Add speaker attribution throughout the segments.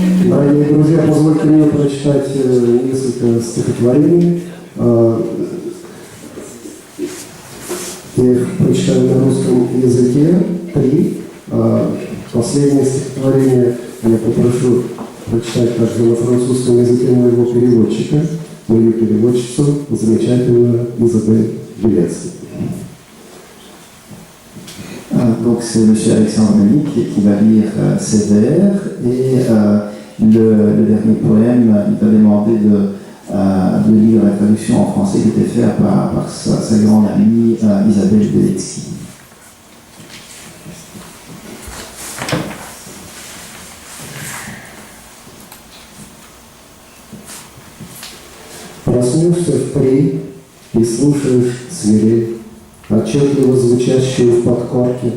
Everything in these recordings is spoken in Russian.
Speaker 1: Дорогие друзья, позвольте мне прочитать несколько стихотворений. Я их прочитаю на русском языке, 3. Последнее стихотворение я попрошу прочитать также на французском языке моего переводчика, мою переводчицу, замечательную Изабель Белецкий.
Speaker 2: Donc c'est M. Alexandre Denis qui va lire ses vers et le dernier poème, il va demander de lire la traduction en français qui était faite par sa grande amie Isabelle Beletsky.
Speaker 1: Проснешься впредь и слушаешь свирель, отчетливо звучащую в подкорке,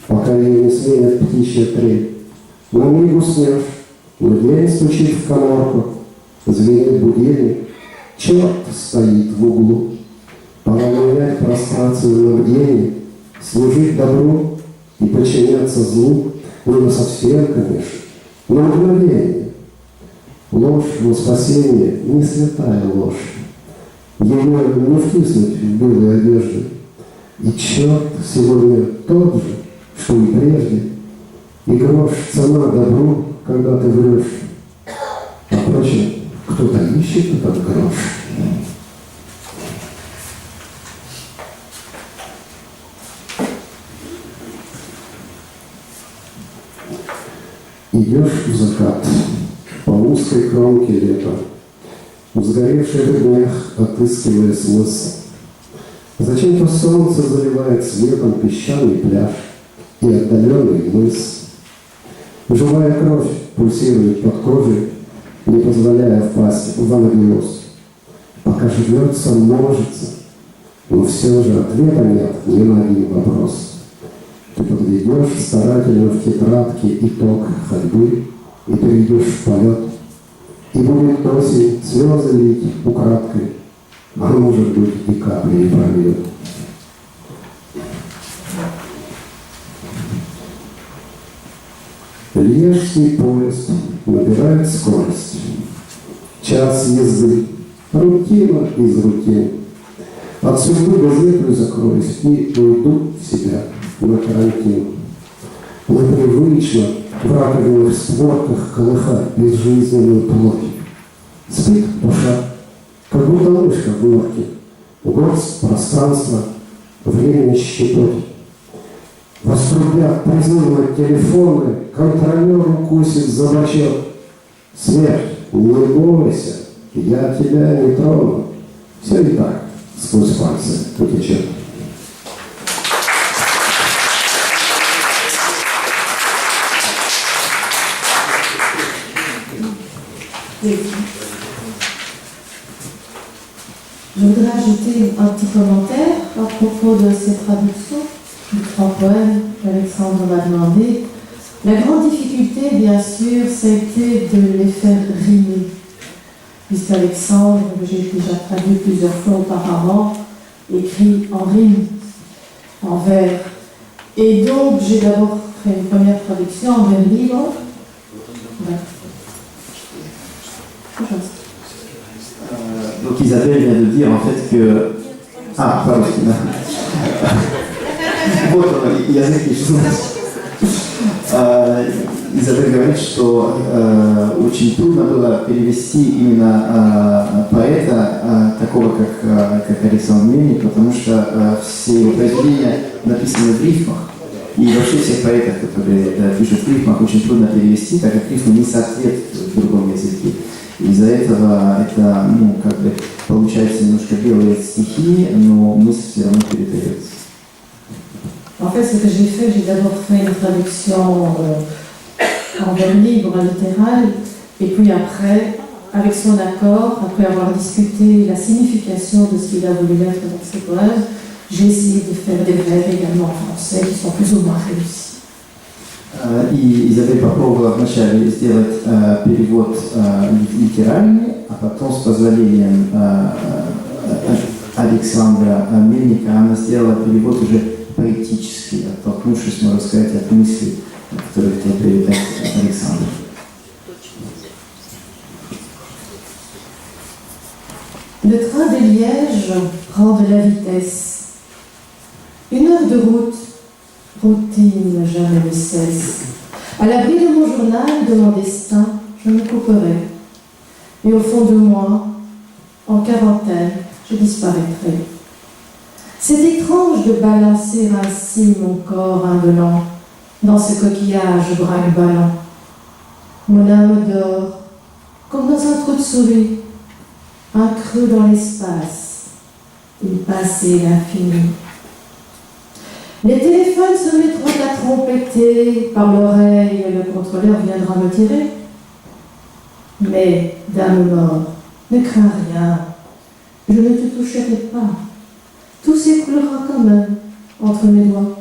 Speaker 1: пока ее не сменят птичья трель. На миг уснешь, но дверь стучит в каморку, звенит будильник, черт стоит в углу. Пора менять прострацию на бдение, служить добру и подчиняться злу, но не совсем, конечно, на мгновение. Ложь во спасение не святая ложь. Ее не втиснуть в белые одежды. И черт сегодня тот же, что и прежде. И грош цена добру, когда ты врешь. А впрочем, кто-то ищет этот грош. Идешь в закат по узкой кромке лета, в сгоревших днях отыскивая смысл. Зачем-то солнце заливает светом песчаный пляж и отдаленный мыс. Живая кровь пульсирует под кожей, не позволяя впасть в анабиоз. Пока живется, множится, но все же ответа нет ни на один вопрос. Ты подведешь старательно в тетрадке итог ходьбы и перейдешь в полет, и будет осень слезы лить украдкой, а может быть и капли не прольет. Льежский поезд набирает скорость. Час езды, рутина из рутин. От судьбы газету закроюсь и уйду в себя на карантин. Но привычно в раковинных створках колыхать безжизненную плоть. Спит душа, как будто мышка в норке, горсть пространства, время щепоть. Вострубят призывно телефоны, контролер укусит за бочок. Смерть, не бойся, я тебя не трону. Все и так сквозь пальцы утечет.
Speaker 3: Je voudrais ajouter un petit commentaire à propos de ces traductions des 3 poèmes qu'Alexandre m'a demandé. La grande difficulté, bien sûr, ça a été de les faire rimer. Puisqu'Alexandre, que j'ai déjà traduit plusieurs fois auparavant, écrit en rime, en vers. Et donc, j'ai d'abord fait une première traduction en vers libre. Ouais.
Speaker 2: Donc Isabelle vient de dire en fait que... Ah, pardon. Вот язык пишет. Изабель говорит, что очень трудно было перевести именно поэта, такого как Александр Мельник, потому что все его произведения написаны в рифмах. И вообще всех поэтов, которые пишут в рифмах, очень трудно перевести, так как рифмы не соответствуют в другом языке. Из-за этого это, как бы, получается немножко белые стихи, но мысль все равно передается.
Speaker 3: En fait, ce que j'ai fait, j'ai d'abord fait une traduction en vers libre, littérale, et puis après, avec son accord, après avoir discuté la signification de ce qu'il a voulu mettre dans ses poèmes, j'ai essayé de faire des vers également en français qui sont plus ou moins réussis.
Speaker 2: И Изабель попробовала вначале сделать перевод литеральный, а потом с позволением Александра Мельника она сделала перевод уже поэтический, оттолкнувшись, можно сказать, от мыслей, которые хотел передать Александр.
Speaker 3: Le train de Liège prend de la vitesse. 1 heure de route, routine jamais ne cesse. À l'abri de mon journal, de mon destin, je me couperai. Et au fond de moi, en quarantaine, je disparaîtrai. C'est étrange de balancer ainsi mon corps indolent dans ce coquillage brinque-ballant. Mon âme dort, comme dans un trou de souris, un creux dans l'espace, une passée l'infini. Les téléphones se mettront à trompeter par l'oreille et le contrôleur viendra me tirer. Mais, dame mort, ne crains rien, je ne te toucherai pas. Tout s'écoulera quand même entre mes doigts.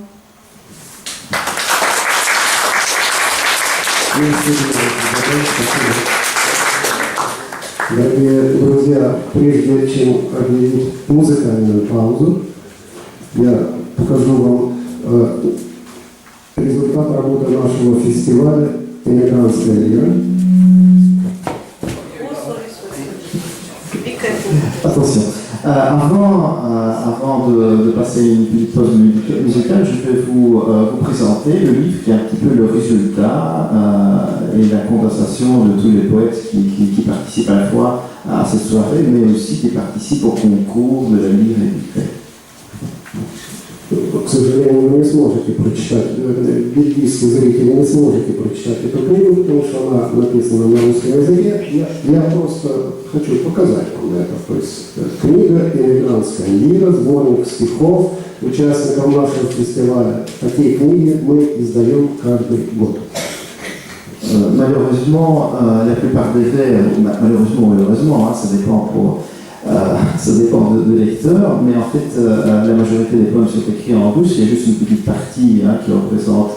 Speaker 1: Дорогие друзья, прежде чем объявить музыкальную паузу, я покажу вам результат работы нашего фестиваля «Эмигрантская лира».
Speaker 2: Attention. Avant de passer une petite pause musicale, je vais vous présenter le livre qui est un petit peu le résultat et la condensation de tous les poètes qui participent à la fois à cette soirée, mais aussi qui participent au concours de la lyre éditée.
Speaker 1: К сожалению, вы не сможете прочитать, бельгийские зрители не сможете прочитать эту книгу, потому что она написана на русском языке. Я просто хочу показать вам это. То есть книга «Эмигрантская лира», сборник стихов участников нашего фестиваля. Такие книги мы издаем каждый год.
Speaker 2: Malheureusement, la plupart des vers, malheureusement ou heureusement, ça dépend de lecteurs, mais en fait, la majorité des poèmes sont écrits en russe. Il y a juste une petite partie qui représente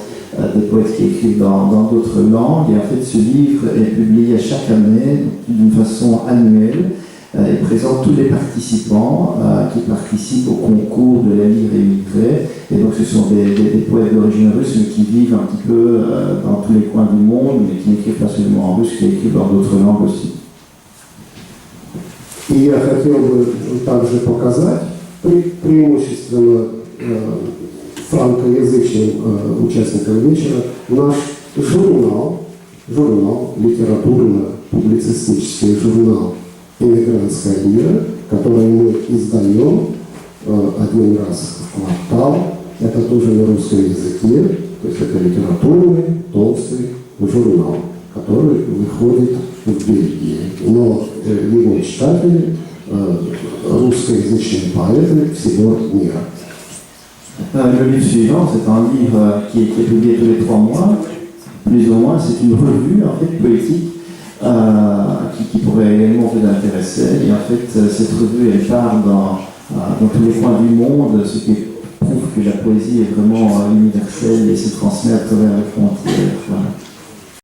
Speaker 2: des poètes qui écrivent dans d'autres langues. Et en fait, ce livre est publié chaque année d'une façon annuelle et présente tous les participants qui participent au concours de la lyre émigrée. Et donc, ce sont des poètes d'origine russe, mais qui vivent un petit peu dans tous les coins du monde, mais qui n'écrivent pas seulement en russe, qui écrivent dans d'autres langues aussi.
Speaker 1: И я хотел бы также показать преимущественно франкоязычным участникам вечера наш журнал, литературно-публицистический журнал «Эмигрантская лира», который мы издаем 1 раз в квартал. Это тоже на русском языке, то есть это литературный толстый журнал, который выходит в Бельгии. Но его читатели русскоязычные поэты всего мира.
Speaker 2: Le livre suivant, c'est un livre qui est publié tous les 3 mois, plus ou moins. C'est une revue en fait poétique qui pourrait également vous intéresser. Et en fait, cette revue elle part dans tous les coins du monde, ce qui prouve que la poésie est vraiment universelle et se transmet à travers les frontières. Voilà.